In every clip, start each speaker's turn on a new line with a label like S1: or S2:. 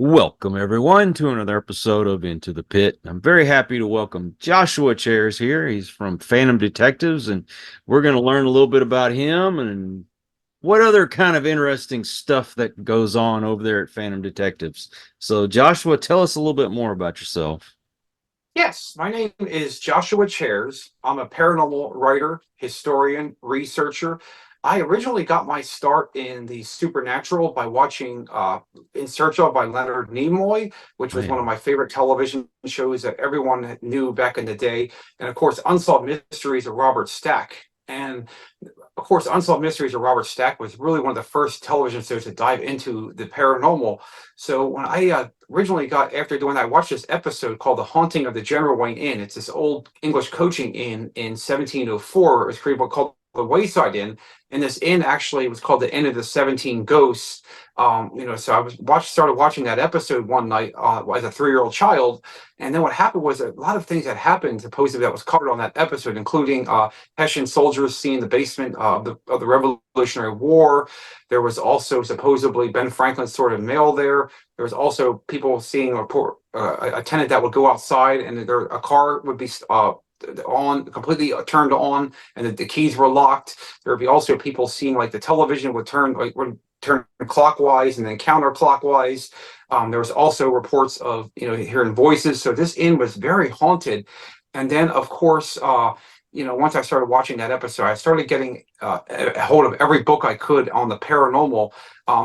S1: Welcome, everyone, to another episode of Into the Pit. I'm very happy to welcome Joshua Chairs here. He's from Phantom Detectives, and we're going to learn a little bit about him and what other kind of interesting stuff that goes on over there at Phantom Detectives. So, Joshua, tell us a little bit more about yourself.
S2: Yes, my name is Joshua Chairs. I'm a paranormal writer, historian, researcher. I originally got my start in the supernatural by watching In Search of by Leonard Nimoy, which
S1: Oh,
S2: was one of
S1: yeah.
S2: my favorite television shows that everyone knew back in the day. And of course, Unsolved Mysteries of Robert Stack. And of course, Unsolved Mysteries of Robert Stack was really one of the first television shows to dive into the paranormal. So when I originally got after doing that, I watched this episode called "The Haunting of the General Wayne Inn." It's this old English coaching inn in 1704. It was created called the Wayside Inn, and this inn actually was called the Inn of the 17 Ghosts. So started watching that episode one night as a 3-year-old child, and then what happened was a lot of things that happened supposedly that was covered on that episode, including Hessian soldiers seen the basement of the Revolutionary War. There was also supposedly Ben Franklin's sort of mail there. There was also people seeing a tenant that would go outside and a car would be on completely turned on, and the keys were locked. There would be also people seeing like the television would turn clockwise and then counterclockwise. There was also reports of hearing voices. So this inn was very haunted. And then of course, once I started watching that episode, I started getting a hold of every book I could on the paranormal.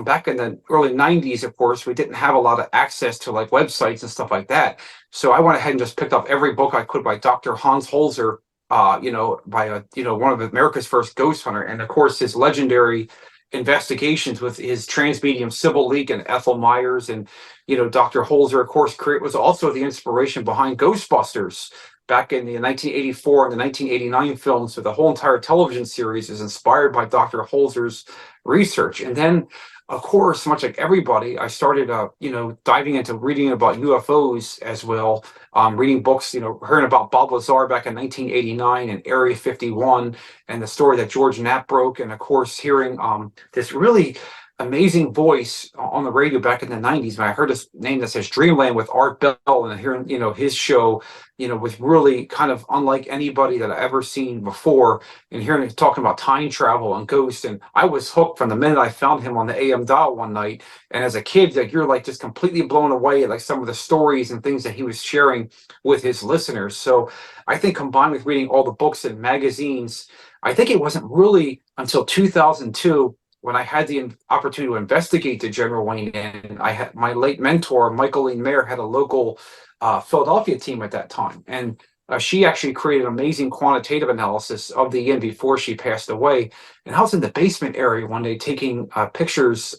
S2: Back in the early 90s, of course, we didn't have a lot of access to like websites and stuff like that. So I went ahead and just picked up every book I could by Dr. Hans Holzer, one of America's first ghost hunter. And of course, his legendary investigations with his trans-medium Sybil Leek and Ethel Myers. And Dr. Holzer, of course, was also the inspiration behind Ghostbusters back in the 1984 and the 1989 films. So the whole entire television series is inspired by Dr. Holzer's research. And then, of course, much like everybody, I started, diving into reading about UFOs as well. Reading books, hearing about Bob Lazar back in 1989 and Area 51 and the story that George Knapp broke. And of course, hearing this really amazing voice on the radio back in the 90s when I heard this name that says Dreamland with Art Bell, and hearing his show was really kind of unlike anybody that I ever seen before, and hearing him talking about time travel and ghosts. And I was hooked from the minute I found him on the AM dial one night. And as a kid, like, you're like just completely blown away at like some of the stories and things that he was sharing with his listeners. So I think combined with reading all the books and magazines, I think it wasn't really until 2002 when I had the opportunity to investigate the General Wayne Inn. I had my late mentor, Michael Lee Mayer, had a local Philadelphia team at that time. And she actually created an amazing quantitative analysis of the inn before she passed away. And I was in the basement area one day taking pictures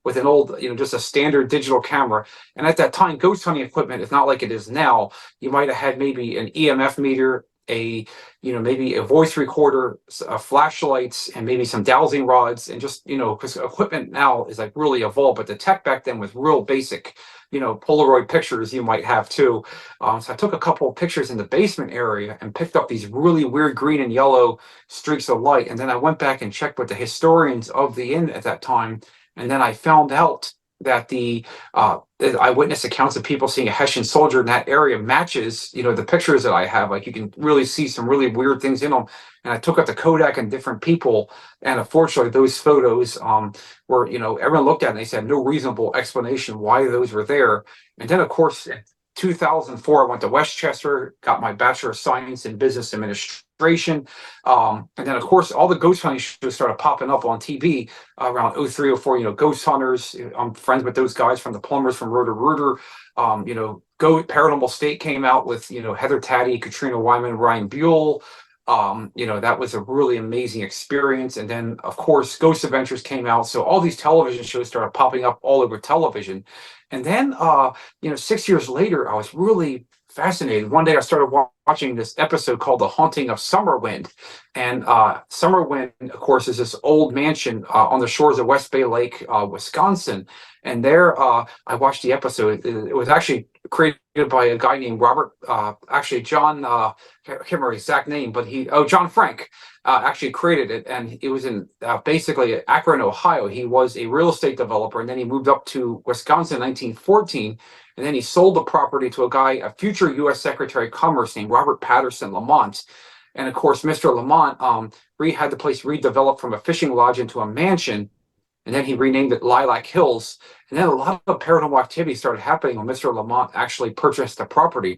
S2: with an old, just a standard digital camera. And at that time, ghost hunting equipment is not like it is now. You might have had maybe an EMF meter, maybe a voice recorder, flashlights, and maybe some dowsing rods, and just because equipment now is like really evolved, but the tech back then was real basic. Polaroid pictures you might have too. So I took a couple of pictures in the basement area and picked up these really weird green and yellow streaks of light. And then I went back and checked with the historians of the inn at that time, and then I found out that the eyewitness accounts of people seeing a Hessian soldier in that area matches, the pictures that I have. Like, you can really see some really weird things in them. And I took out the Kodak and different people, and unfortunately, those photos were, everyone looked at it and they said no reasonable explanation why those were there. And then, of course, in 2004, I went to Westchester, got my Bachelor of Science in Business Administration. And then, of course, all the ghost hunting shows started popping up on TV around 03, 04, Ghost Hunters. I'm friends with those guys from the Plumbers from Rotor Rooter. Paranormal State came out with, Heather Taddy, Katrina Wyman, Ryan Buell. That was a really amazing experience. And then, of course, Ghost Adventures came out. So all these television shows started popping up all over television. And then, 6 years later, I was really fascinated. One day I started watching this episode called The Haunting of Summerwind. And Summerwind, of course, is this old mansion on the shores of West Bay Lake, Wisconsin. And there I watched the episode. It was actually created by a guy named Robert, actually John, I can't remember his exact name, but John Frank, actually created it. And it was in basically Akron, Ohio. He was a real estate developer, and then he moved up to Wisconsin in 1914. And then he sold the property to a guy, a future U.S. Secretary of Commerce named Robert Patterson Lamont. And of course, Mr. Lamont had the place redeveloped from a fishing lodge into a mansion. And then he renamed it Lilac Hills. And then a lot of paranormal activity started happening when Mr. Lamont actually purchased the property.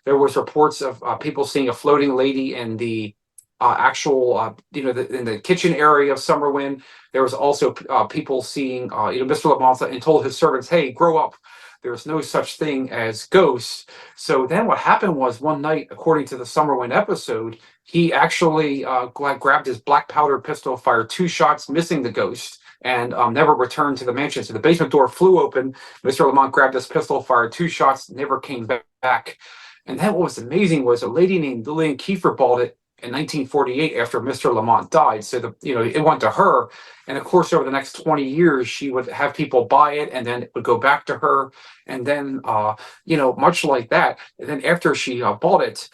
S2: There was reports of people seeing a floating lady in the in the kitchen area of Summerwind. There was also people seeing, Mr. Lamont and told his servants, "Hey, grow up. There's no such thing as ghosts." So then what happened was one night, according to the Summerwind episode, he actually grabbed his black powder pistol, fired 2 shots, missing the ghost, and never returned to the mansion. So the basement door flew open. Mr. Lamont grabbed his pistol, fired 2 shots, never came back. And then what was amazing was a lady named Lillian Kiefer bought it in 1948 after Mr. Lamont died. So it went to her. And of course, over the next 20 years, she would have people buy it, and then it would go back to her. And then, much like that. And then after she bought it,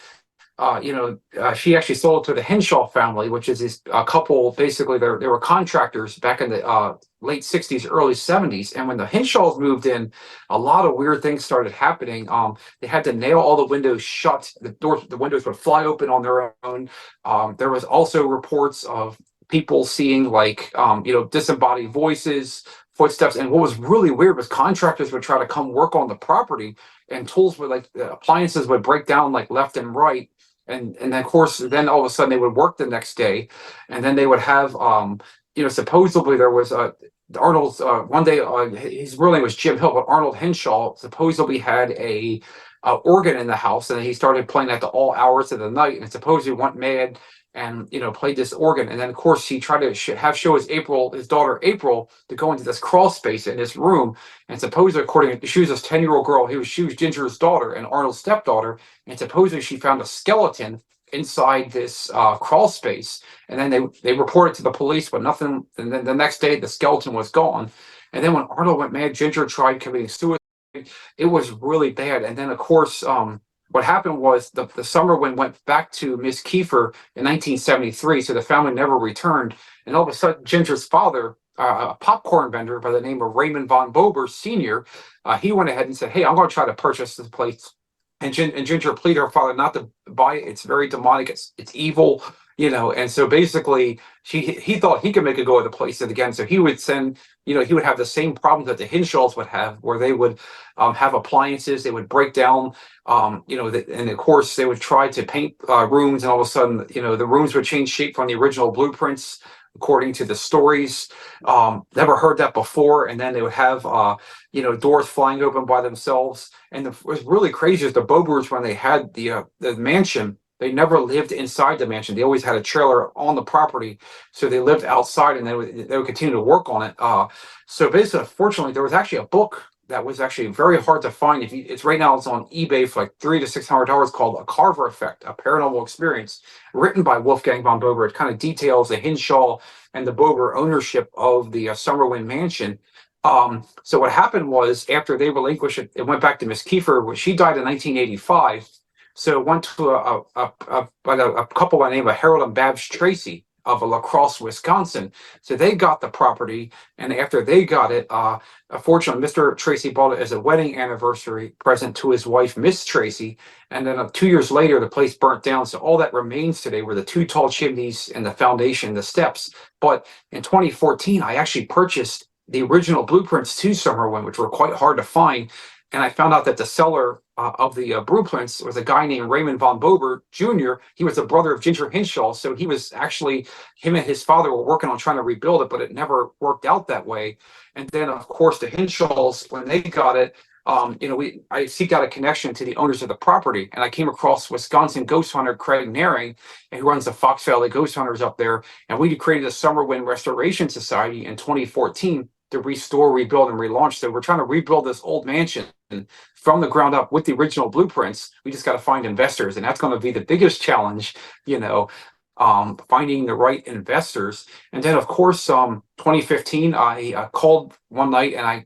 S2: she actually sold it to the Henshaw family, which is this couple. Basically, they were contractors back in the late 60s, early 70s. And when the Henshaws moved in, a lot of weird things started happening. They had to nail all the windows shut. The windows would fly open on their own. There was also reports of people seeing disembodied voices, footsteps. And what was really weird was contractors would try to come work on the property, and tools would appliances would break down left and right. And then of course, then all of a sudden they would work the next day, and then they would have, supposedly there was Arnold's one day, his real name was Jim Hill, but Arnold Henshaw supposedly had a organ in the house, and he started playing at all hours of the night, and supposedly went mad and played this organ. And then of course he tried to show his daughter April, to go into this crawl space in this room. And supposedly, according to, she was this 10-year-old girl, she was Ginger's daughter and Arnold's stepdaughter, and supposedly she found a skeleton inside this crawl space. And then they reported to the police, but nothing. And then the next day the skeleton was gone. And then when Arnold went mad, Ginger tried committing suicide. It was really bad. And then of course, what happened was the Summerwind went back to Miss Kiefer in 1973, so the family never returned. And all of a sudden, Ginger's father, a popcorn vendor by the name of Raymond von Bober Sr., he went ahead and said, "Hey, I'm going to try to purchase this place." And Ginger pleaded her father not to buy it. It's very demonic. It's evil, And so basically, he thought he could make a go of the place again. So he would send, he would have the same problems that the Henshaws would have, where they would have appliances, they would break down, and of course they would try to paint rooms, and all of a sudden, the rooms would change shape from the original blueprints, according to the stories. Never heard that before. And then they would have, doors flying open by themselves. And it was really crazy is the Bobers, when they had the mansion, they never lived inside the mansion. They always had a trailer on the property. So they lived outside, and they would continue to work on it. So basically, fortunately, there was actually a book that was actually very hard to find. It's right now, it's on eBay for $300 to $600, called A Carver Effect, A Paranormal Experience, written by Wolfgang von Bober. It kind of details the Henshaw and the Bober ownership of the Summerwind Mansion. So what happened was, after they relinquished it, it went back to Miss Kiefer. She died in 1985. So it went to a couple by the name of Harold and Babs Tracy of La Crosse, Wisconsin. So they got the property, and after they got it, unfortunately, Mr. Tracy bought it as a wedding anniversary present to his wife, Miss Tracy. And then 2 years later, the place burnt down. So all that remains today were the 2 tall chimneys and the foundation, the steps. But in 2014, I actually purchased the original blueprints to Summerwind, which were quite hard to find. And I found out that the seller of the blueprints was a guy named Raymond von Bober Jr. He was the brother of Ginger Henshaw. So he was actually, him and his father were working on trying to rebuild it, but it never worked out that way. And then, of course, the Henshaws, when they got it, I seeked out a connection to the owners of the property, and I came across Wisconsin ghost hunter Craig Naring, and who runs the Fox Valley Ghost Hunters up there. And we created a Summerwind Restoration Society in 2014 to restore, rebuild, and relaunch. So we're trying to rebuild this old mansion from the ground up with the original blueprints. We just got to find investors, and that's going to be the biggest challenge, finding the right investors. And then, of course, 2015, I called one night and I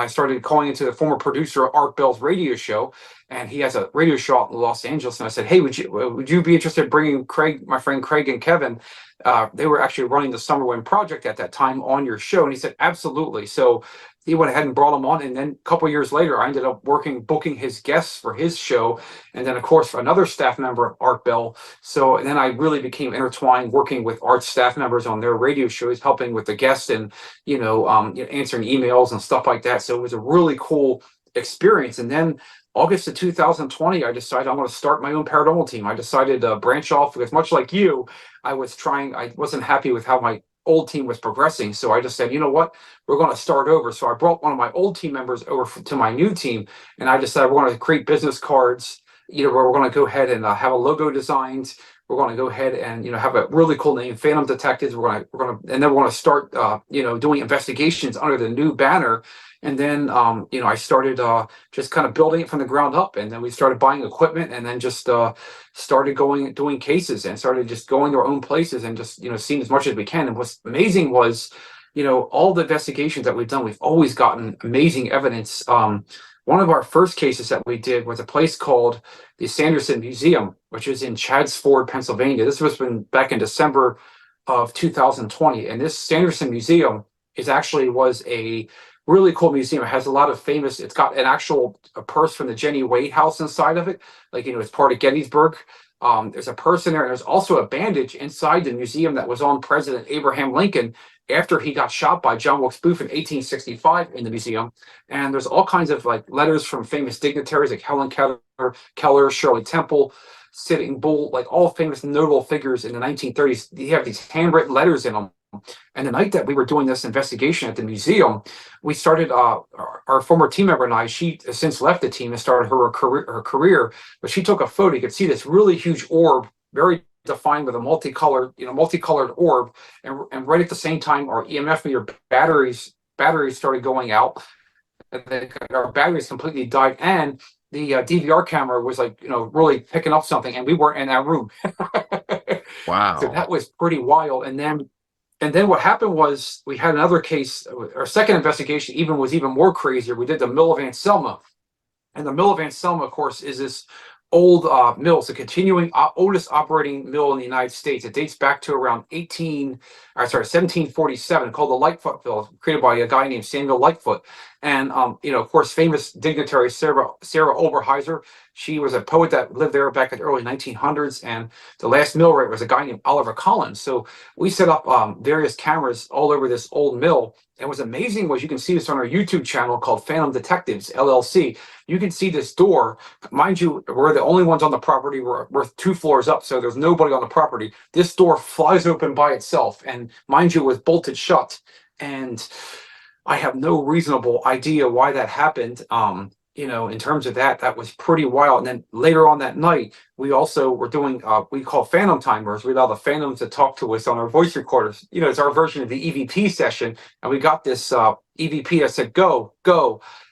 S2: started calling into the former producer of Art Bell's radio show. And he has a radio show out in Los Angeles. And I said, hey, would you be interested in bringing Craig, my friend Craig and Kevin? They were actually running the Summer Wind Project at that time on your show. And he said, absolutely. So he went ahead and brought him on. And then a couple of years later, I ended up booking his guests for his show. And then, of course, another staff member of Art Bell. So then I really became intertwined working with Art staff members on their radio shows, helping with the guests and, answering emails and stuff like that. So it was a really cool experience. And then August of 2020, I decided I'm going to start my own paranormal team. I decided to branch off because, much like you, I wasn't happy with how my old team was progressing. So I just said, you know what, we're going to start over. So I brought one of my old team members over to my new team, and I decided we're going to create business cards, where we're going to go ahead and have a logo designed. We're going to go ahead and have a really cool name, Phantom Detectives. And then we're going to start doing investigations under the new banner. And then I started just kind of building it from the ground up, and then we started buying equipment, and then just started doing cases, and started just going to our own places and just seeing as much as we can. And what's amazing was, all the investigations that we've done, we've always gotten amazing evidence. One of our first cases that we did was a place called the Sanderson Museum, which is in Chadds Ford, Pennsylvania. This was back in December of 2020. And this Sanderson Museum was a really cool museum. It has a lot of it's got a purse from the Jenny Wade house inside of it. It's part of Gettysburg. There's a purse in there, and there's also a bandage inside the museum that was on President Abraham Lincoln after he got shot by John Wilkes Booth in 1865 in the museum. And there's all kinds of letters from famous dignitaries like Helen Keller, Shirley Temple, Sitting Bull, all famous notable figures in the 1930s. You have these handwritten letters in them. And the night that we were doing this investigation at the museum, we started our former team member and I. She has since left the team and started her career, but she took a photo. You could see this really huge orb, very defined with a multicolored orb, and right at the same time, our EMF meter batteries started going out, and our batteries completely died, and the DVR camera was really picking up something, and we weren't in that room.
S1: Wow.
S2: So that was pretty wild. And then what happened was we had another case. Our second investigation was even more crazier. We did the Mill of Aunt Selma. And the Mill of Aunt Selma, of course, is this old mill. It's a continuing oldest operating mill in the United States. It dates back to around 1747, called the Lightfoot Mill, created by a guy named Samuel Lightfoot. And of course, famous dignitary Sarah Oberheiser. She was a poet that lived there back in the early 1900s, and the last millwright was a guy named Oliver Collins. So we set up various cameras all over this old mill. And what's amazing was, you can see this on our YouTube channel called Phantom Detectives LLC. You can see this door. Mind you, we're the only ones on the property. We're 2 floors up, so there's nobody on the property. This door flies open by itself, and mind you, it was bolted shut. And I have no reasonable idea why that happened. In terms of that was pretty wild. And then later on that night, we also were doing we call phantom timers. We allow the phantoms to talk to us on our voice recorders. It's our version of the EVP session. And we got this EVP that said, go,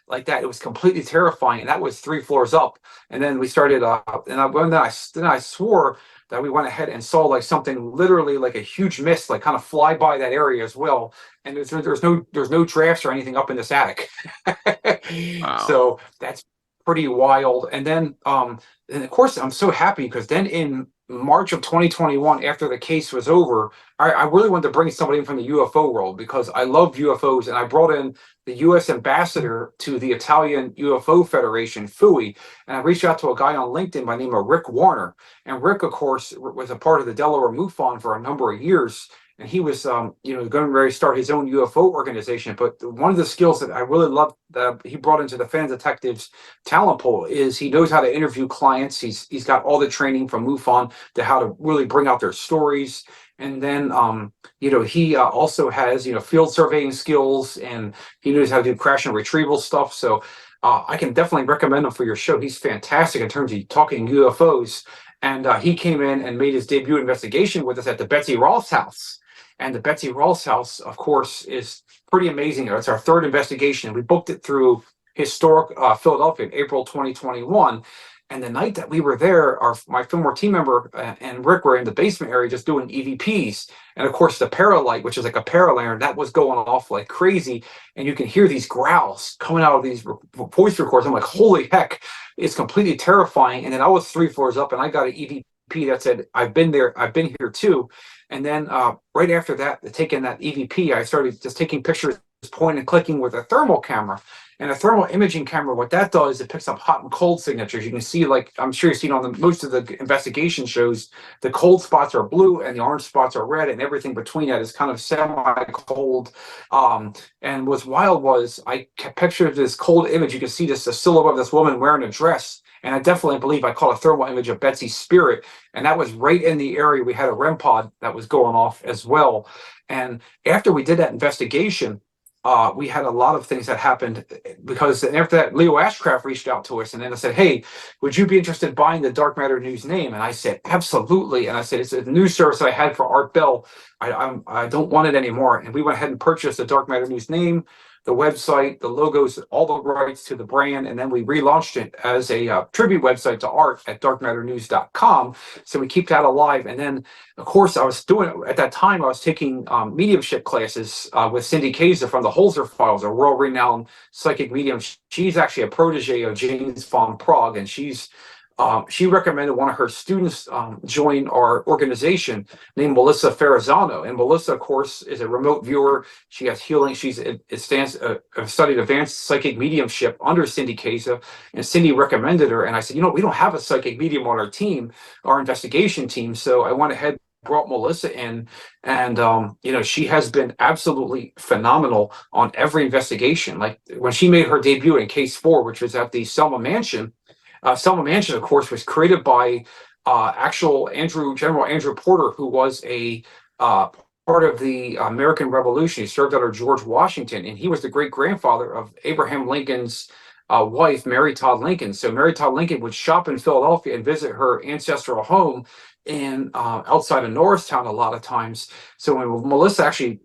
S2: like that. It was completely terrifying. And that was 3 floors up. And then we started, then I swore that we went ahead and saw something literally like a huge mist, kind of fly by that area as well. And there's no drafts or anything up in this attic.
S1: Wow.
S2: So that's pretty wild. And then, and of course, I'm so happy because then in March of 2021, after the case was over, I really wanted to bring somebody in from the UFO world because I love UFOs, and I brought in the U.S. ambassador to the Italian UFO Federation, FUI, and I reached out to a guy on LinkedIn by the name of Rick Warner. And Rick, of course, was a part of the Delaware MUFON for a number of years. And he was, going to start his own UFO organization. But one of the skills that I really love that he brought into the Fan Detectives talent pool is he knows how to interview clients. He's got all the training from MUFON to how to really bring out their stories. And then, he also has, field surveying skills, and he knows how to do crash and retrieval stuff. So I can definitely recommend him for your show. He's fantastic in terms of talking UFOs. And he came in and made his debut investigation with us at the Betsy Ross house. And the Betsy Ross house, of course, is pretty amazing. It's our 3rd investigation. We booked it through Historic Philadelphia in April 2021. And the night that we were there, my former team member and Rick were in the basement area just doing EVPs. And of course, the Paralight, which is like a paralaren, that was going off like crazy. And you can hear these growls coming out of these voice records. I'm like, holy heck, it's completely terrifying. And then I was 3 floors up and I got an EVP that said, I've been there, I've been here too. And then right after that, taking that EVP, I started just taking pictures, point and clicking with a thermal camera. And a thermal imaging camera, what that does, it picks up hot and cold signatures. You can see, like I'm sure you've seen on most of the investigation shows, the cold spots are blue and the orange spots are red, and everything between that is kind of semi-cold. And what's wild was I kept pictured this cold image. You can see this, the silhouette of this woman wearing a dress. And I definitely believe I caught a thermal image of Betsy's spirit. And that was right in the area. We had a REM pod that was going off as well. And after we did that investigation, we had a lot of things that happened because after that, Leo Ashcraft reached out to us and then I said, hey, would you be interested in buying the Dark Matter News name? And I said, absolutely. And I said, it's a news service that I had for Art Bell. I don't want it anymore. And we went ahead and purchased the Dark Matter News name, the website, the logos, all the rights to the brand. And then we relaunched it as a tribute website to art at darkmatternews.com. So we keep that alive. And then, of course, I was doing, at that time, I was taking mediumship classes with Cindy Kaiser from the Holzer Files, a world-renowned psychic medium. She's actually a protege of James von Prague, and she recommended one of her students join our organization named Melissa Ferrazano. And Melissa, of course, is a remote viewer. She has healing. She's studied advanced psychic mediumship under Cindy Kaiser, and Cindy recommended her. And I said, we don't have a psychic medium on our team, our investigation team. So I went ahead, brought Melissa in, and she has been absolutely phenomenal on every investigation. Like when she made her debut in Case 4, which was at the Selma Mansion. Selma Mansion, of course, was created by General Andrew Porter, who was a part of the American Revolution. He served under George Washington, and he was the great-grandfather of Abraham Lincoln's wife, Mary Todd Lincoln. So Mary Todd Lincoln would shop in Philadelphia and visit her ancestral home in outside of Norristown a lot of times. So when Melissa actually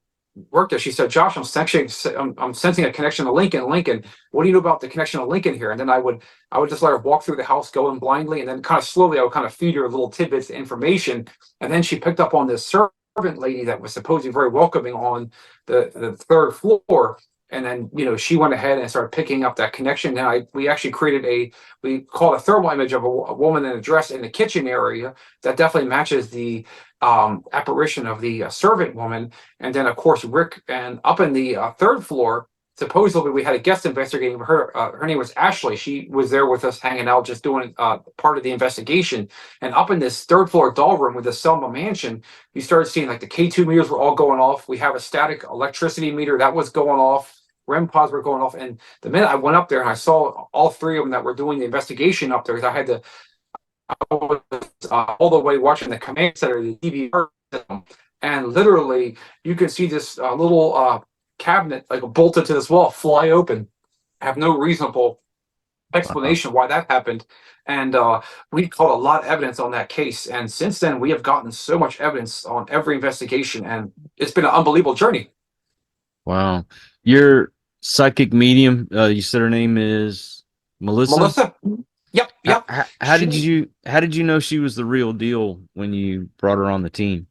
S2: worked there, she said, Josh, I'm sensing a connection to Lincoln. Lincoln, what do you know about the connection to Lincoln here? And then I would just let her walk through the house going blindly, and then kind of slowly I would kind of feed her little tidbits of information. And then she picked up on this servant lady that was supposedly very welcoming on the third floor. And then, she went ahead and started picking up that connection. And we actually created we call it a thermal image of a woman in a dress in the kitchen area that definitely matches the apparition of the servant woman. And then, of course, Rick, and up in the third floor, supposedly we had a guest investigating her. Her name was Ashley. She was there with us hanging out, just doing part of the investigation. And up in this third floor doll room with the Selma Mansion, you started seeing like the K2 meters were all going off. We have a static electricity meter that was going off. REM pods were going off. And the minute I went up there and I saw all three of them that were doing the investigation up there, I was all the way watching the command center, the TV, and literally you can see this little cabinet, like bolted to this wall, fly open. I have no reasonable explanation why that happened. And we caught a lot of evidence on that case. And since then, we have gotten so much evidence on every investigation, and it's been an unbelievable journey.
S1: Wow. Your psychic medium, you said her name is Melissa?
S2: Melissa? Yep.
S1: How did you know she was the real deal when you brought her on the team?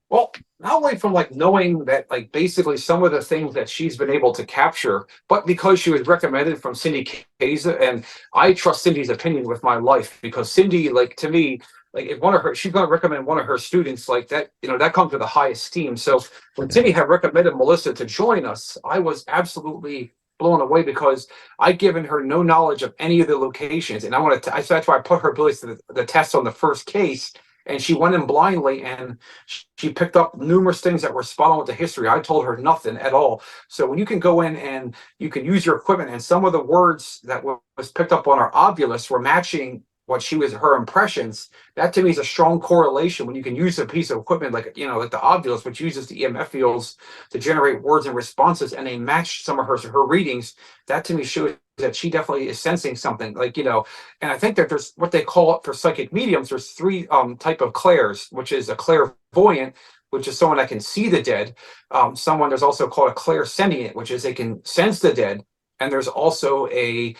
S2: Well, not only from like knowing that, like basically some of the things that she's been able to capture, but because she was recommended from Cindy Kaiser, and I trust Cindy's opinion with my life, because Cindy, like to me, like if she's going to recommend one of her students like that, that comes with the highest esteem. So when Cindy had recommended Melissa to join us, I was absolutely blown away because I'd given her no knowledge of any of the locations, and that's why I put her abilities to the test on the first case. And she went in blindly, and she picked up numerous things that were spot on with the history. I told her nothing at all. So when you can go in and you can use your equipment, and some of the words that was picked up on our ovulus were matching what her impressions, that to me is a strong correlation. When you can use a piece of equipment like the ovulus, which uses the EMF fields to generate words and responses, and they match some of her readings, that to me shows that she definitely is sensing something, and I think that there's what they call it for psychic mediums. There's three type of clairs, which is a clairvoyant, which is someone that can see the dead. There's also called a clairsentient, which is they can sense the dead. And there's also a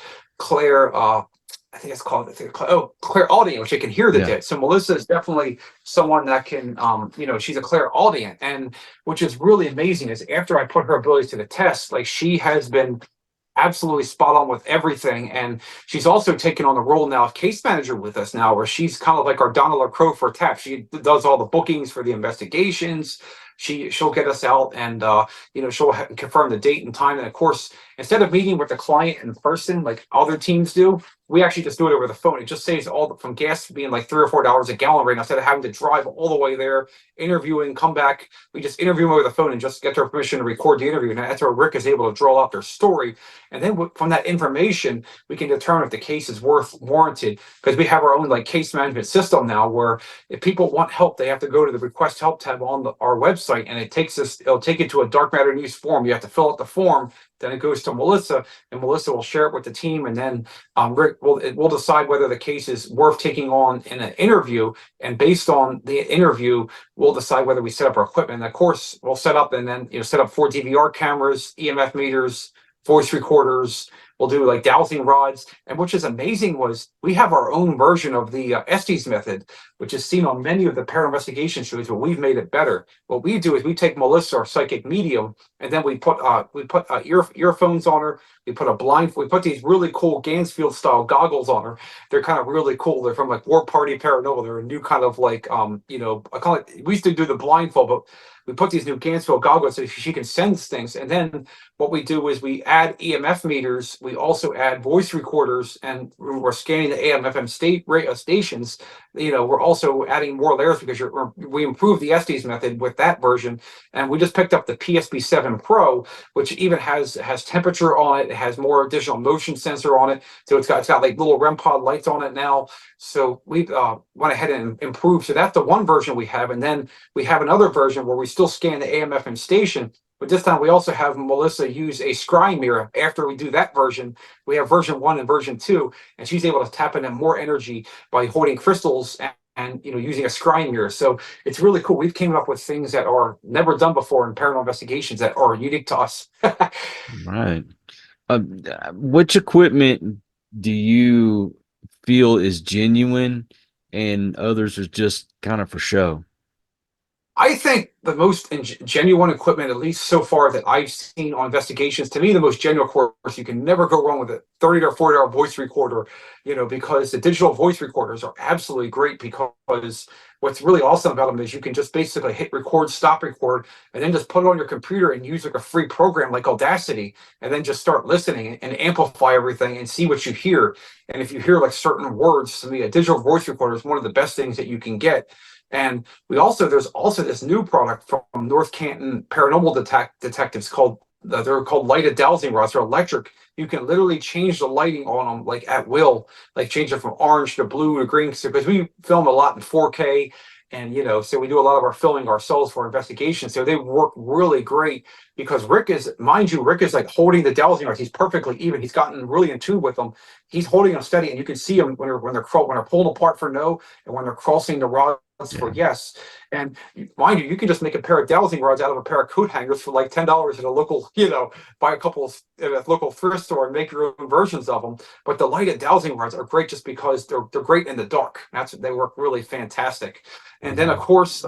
S2: I think it's called, clairaudient, which it can hear the
S1: Yeah.
S2: dead. So Melissa is definitely someone that can, she's a clairaudient, and which is really amazing. Is after I put her abilities to the test, like she has been absolutely spot on with everything. And she's also taken on the role now of case manager with us now, where she's kind of like our Donna LaCroix for TAP. She does all the bookings for the investigations. She'll get us out, and she'll confirm the date and time. And of course, instead of meeting with the client in person like other teams do, we actually just do it over the phone. It just saves from gas being like $3 or $4 a gallon right now, instead of having to drive all the way there, interviewing, come back. We just interview them over the phone and just get their permission to record the interview. And that's where Rick is able to draw out their story. And then from that information, we can determine if the case is warranted, because we have our own like case management system now, where if people want help, they have to go to the request help tab on our website, and it'll take you to a dark matter news form. You have to fill out the form. Then it goes to Melissa, and Melissa will share it with the team, and then Rick will decide whether the case is worth taking on in an interview. And based on the interview, we'll decide whether we set up our equipment. And of course, we'll set up and then set up 4 DVR cameras, EMF meters, voice recorders. We'll do like dowsing rods. And which is amazing was we have our own version of the Estes method, which is seen on many of the paranormal investigation shows, but we've made it better. What we do is we take Melissa, our psychic medium, and then we put earphones on her. We put these really cool Gansfield style goggles on her. They're kind of really cool. They're from like War Party Paranormal. They're a new kind of like we used to do the blindfold, but we put these new Gansfield goggles so she can sense things. And then what we do is we add EMF meters. We also add voice recorders, and we're scanning the AM FM stations. We're also adding more layers because we improved the Estes method with that version. And we just picked up the PSP7 Pro, which even has temperature on it. It has more additional motion sensor on it. So it's got like little REM pod lights on it now. So we went ahead and improved. So that's the one version we have. And then we have another version where we still scan the AM FM station, but this time we also have Melissa use a scrying mirror. After we do that version, we have version 1 and version 2, and she's able to tap into more energy by holding crystals and using a scrying mirror. So it's really cool. We've came up with things that are never done before in paranormal investigations that are unique to us.
S1: Right. Which equipment do you feel is genuine and others are just kind of for show?
S2: I think the most genuine equipment, at least so far that I've seen on investigations, to me, the most genuine, of course, you can never go wrong with a $30 or $40 voice recorder, because the digital voice recorders are absolutely great, because what's really awesome about them is you can just basically hit record, stop record, and then just put it on your computer and use like a free program like Audacity, and then just start listening and amplify everything and see what you hear. And if you hear like certain words, to me, a digital voice recorder is one of the best things that you can get. And there's also this new product from North Canton Paranormal Detectives they're called lighted dowsing rods. They're electric. You can literally change the lighting on them like at will, like change it from orange to blue to green. Because we film a lot in 4K, and so we do a lot of our filming ourselves for investigations. So they work really great because Rick is like holding the dowsing rods. He's perfectly even. He's gotten really in tune with them. He's holding them steady, and you can see them when they're pulling apart for no, and when they're crossing the rods for yes. And mind you, you can just make a pair of dowsing rods out of a pair of coat hangers for like $10 at a local, buy a couple at a local thrift store and make your own versions of them. But the lighted dowsing rods are great just because they're great in the dark. They work really fantastic. And then of course,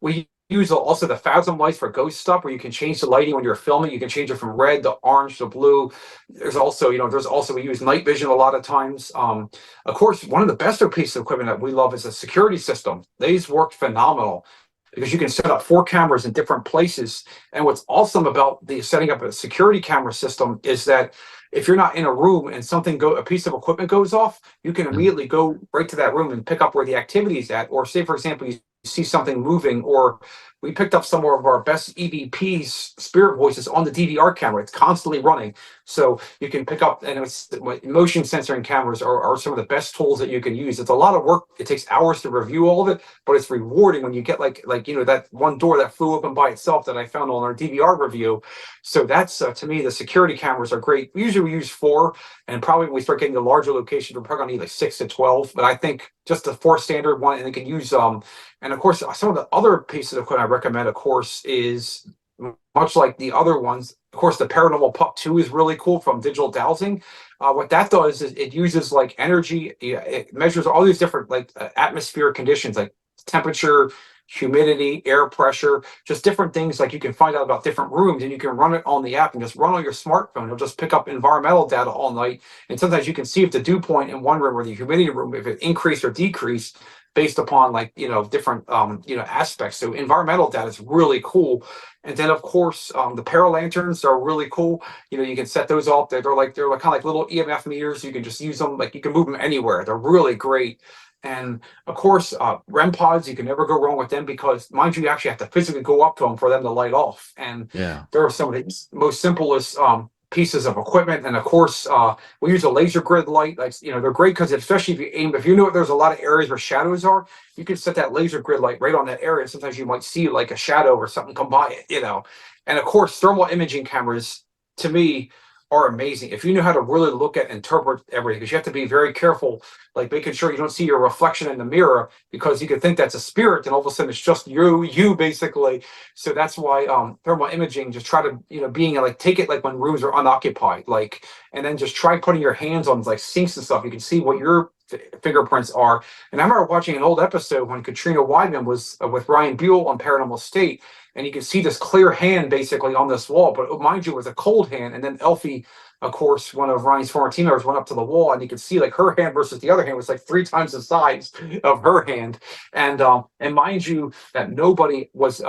S2: we use also the Phasm lights for ghost stuff, where you can change the lighting when you're filming. You can change it from red to orange to blue. There's also we use night vision a lot of times. Of course, one of the best pieces of equipment that we love is a security system. These work phenomenal because you can set up 4 cameras in different places. And what's awesome about the setting up a security camera system is that if you're not in a room and a piece of equipment goes off, you can immediately go right to that room and pick up where the activity is at. Or say, for example, you see something moving, or we picked up some of our best EVPs, spirit voices, on the DVR camera. It's constantly running. So you can pick up, and motion censoring cameras are some of the best tools that you can use. It's a lot of work. It takes hours to review all of it, but it's rewarding when you get that one door that flew open by itself that I found on our DVR review. So that's, to me, the security cameras are great. Usually we use 4, and probably when we start getting the larger locations, we're probably going to need like 6 to 12. But I think just the 4 standard one, and they can use and of course, some of the other pieces of equipment I recommend, of course, is much like the other ones. Of course, the Paranormal Puck 2 is really cool from Digital Dowsing. What that does is it uses like energy. It measures all these different like atmospheric conditions, like temperature, humidity, air pressure, just different things. Like you can find out about different rooms, and you can run it on the app and just run on your smartphone. It'll just pick up environmental data all night, and sometimes you can see if the dew point in one room or the humidity room, if it increased or decreased based upon like different aspects. So environmental data is really cool. And then of course the paralanterns are really cool. You can set those up. They're like kind of like little EMF meters. You can just use them, like you can move them anywhere. They're really great. And of course, REM pods, you can never go wrong with them because, mind you actually have to physically go up to them for them to light off. And
S1: Yeah.
S2: they're some of the most simplest pieces of equipment. And of course, we use a laser grid light. Like, they're great because especially if you aim, if you know there's a lot of areas where shadows are, you can set that laser grid light right on that area. Sometimes you might see like a shadow or something come by it. And of course, thermal imaging cameras, to me, are amazing. If you know how to really look at, interpret everything, because you have to be very careful, like making sure you don't see your reflection in the mirror, because you could think that's a spirit, and all of a sudden it's just you basically. So that's why thermal imaging, just try to, being like, take it like when rooms are unoccupied, like, and then just try putting your hands on like sinks and stuff. You can see what your fingerprints are. And I remember watching an old episode when Katrina Weidman was with Ryan Buell on Paranormal State, and you can see this clear hand basically on this wall, but mind you, it was a cold hand. And then Elfie, of course, one of Ryan's former team members, went up to the wall, and you could see like her hand versus the other hand was like 3 times the size of her hand. And mind you, that nobody was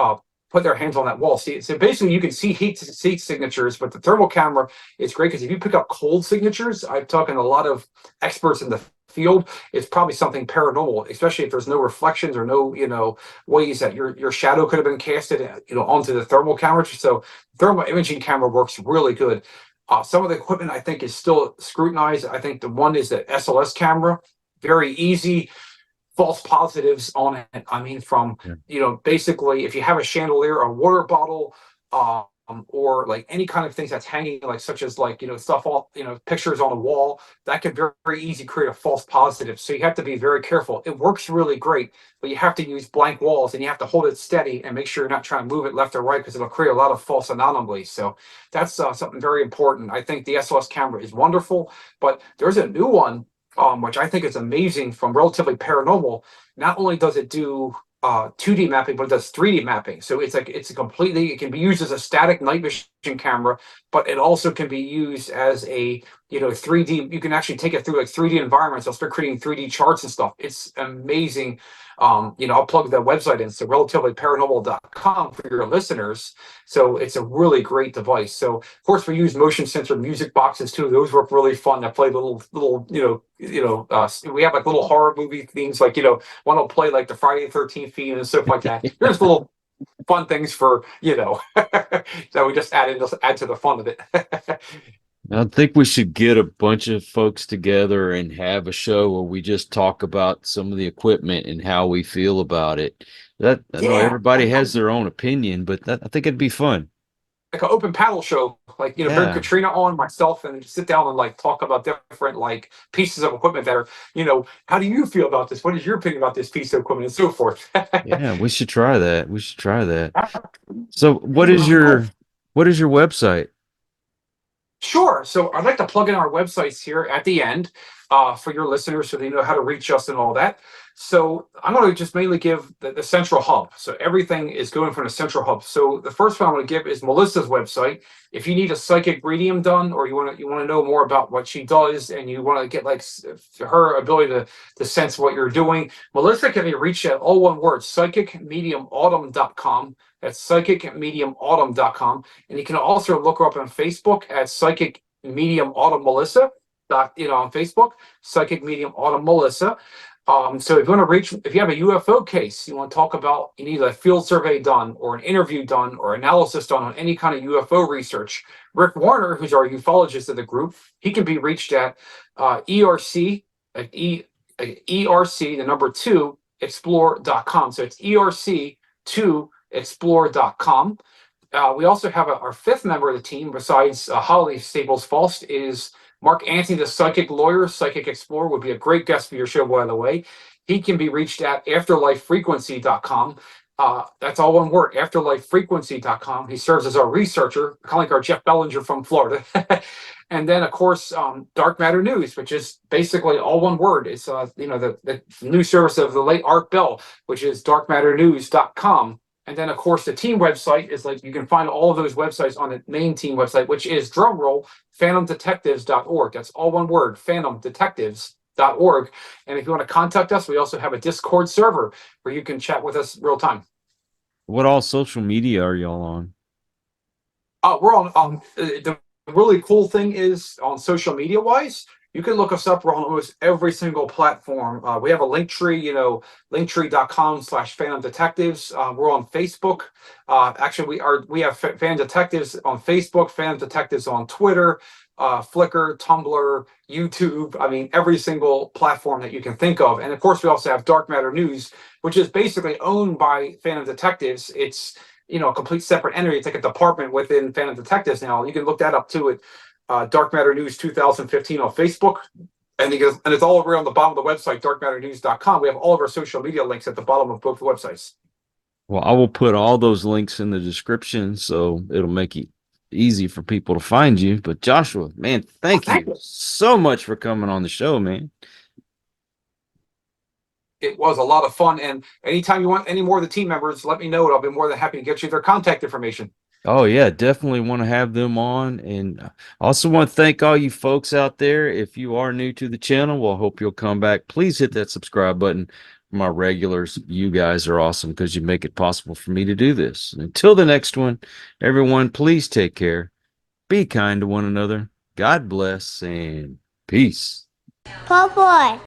S2: put their hands on that wall. See, so basically you can see heat signatures, but the thermal camera is great because if you pick up cold signatures, I've talked to a lot of experts in the field, it's probably something paranormal, especially if there's no reflections or no, ways that your shadow could have been casted, onto the thermal camera. So thermal imaging camera works really good. Some of the equipment I think is still scrutinized. I think the one is the SLS camera, very easy. False positives on it. I mean, from basically, if you have a chandelier, a water bottle, or like any kind of things that's hanging, like such as like stuff all pictures on a wall, that can very, very easy create a false positive. So you have to be very careful. It works really great, but you have to use blank walls, and you have to hold it steady and make sure you're not trying to move it left or right, because it'll create a lot of false anomalies. So that's something very important. I think the SLS camera is wonderful, but there's a new one which I think is amazing from Relatively Paranormal. Not only does it do 2D mapping, but it does 3D mapping. So it's it can be used as a static night vision camera, but it also can be used as a 3D. You can actually take it through like 3D environments. I'll start creating 3D charts and stuff. It's amazing. I'll plug the website in, so relativelyparanormal.com for your listeners. So it's a really great device. So of course we use motion sensor music boxes too. Those work really fun. I play little we have like little horror movie themes, like one will play like the Friday the 13th theme and stuff like that. There's little fun things for that we just add to the fun of it.
S1: I think we should get a bunch of folks together and have a show where we just talk about some of the equipment and how we feel about it. That I know
S2: Yeah,
S1: everybody has their own opinion, but I think it'd be fun.
S2: like an open panel show, like bring
S1: Yeah.
S2: Katrina on, myself, and just sit down and like talk about different like pieces of equipment that are, how do you feel about this? What is your opinion about this piece of equipment, and so forth.
S1: Yeah, we should try that. We should try that. So
S2: Be really cool.
S1: what is your website?
S2: Sure. So I'd like to plug in our websites here at the end for your listeners so they know how to reach us and all that. So I'm going to just mainly give the central hub. So everything is going from the central hub. So the first one I'm going to give is Melissa's website. If you need a psychic medium done, or you want to know more about what she does, and you want to get like her ability to sense what you're doing, Melissa can be reached at all one word, psychicmediumautumn.com. That's psychicmediumautumn.com. And you can also look her up on Facebook at Psychic Medium Autumn Melissa. On Facebook, Psychic Medium Autumn Melissa. So if you want to if you have a UFO case, you want to talk about, you need a field survey done, or an interview done, or analysis done on any kind of UFO research, Rick Warner, who's our ufologist of the group, he can be reached at ERC, ERC, the number 2, explore.com. So it's ERC2explore.com. We also have our 5th member of the team, besides Holly Staples Faust, is Mark Anthony, the psychic lawyer. Psychic Explorer would be a great guest for your show, by the way. He can be reached at afterlifefrequency.com. That's all one word, afterlifefrequency.com. He serves as our researcher, kind of like our Jeff Bellinger from Florida. And then, of course, Dark Matter News, which is basically all one word. It's the news service of the late Art Bell, which is darkmatternews.com. And then, of course, the team website is like you can find all of those websites on the main team website, which is drumroll phantomdetectives.org. That's all one word, phantomdetectives.org. And if you want to contact us, we also have a Discord server where you can chat with us real time.
S1: What all social media are y'all on?
S2: We're on the really cool thing is on social media wise, you can look us up. We're on almost every single platform. We have a link tree, linktree.com/Phantom Detectives. We're on Facebook. Actually, we have Phantom Detectives on Facebook, Phantom Detectives on Twitter, Flickr, Tumblr, YouTube. I mean, every single platform that you can think of. And of course, we also have Dark Matter News, which is basically owned by Phantom Detectives. It's a complete separate entity. It's like a department within Phantom Detectives now. You can look that up too at Dark Matter News 2015 on Facebook. And it's all over on the bottom of the website, darkmatternews.com. We have all of our social media links at the bottom of both websites.
S1: Well, I will put all those links in the description so it'll make it easy for people to find you. But Joshua, man, thank you so much for coming on the show, man.
S2: It was a lot of fun. And anytime you want any more of the team members, let me know. And I'll be more than happy to get you their contact information.
S1: Oh, yeah, definitely want to have them on. And I also want to thank all you folks out there. If you are new to the channel, well, I hope you'll come back. Please hit that subscribe button. For my regulars, you guys are awesome because you make it possible for me to do this. And until the next one, everyone, please take care. Be kind to one another. God bless and peace.
S3: Po boy.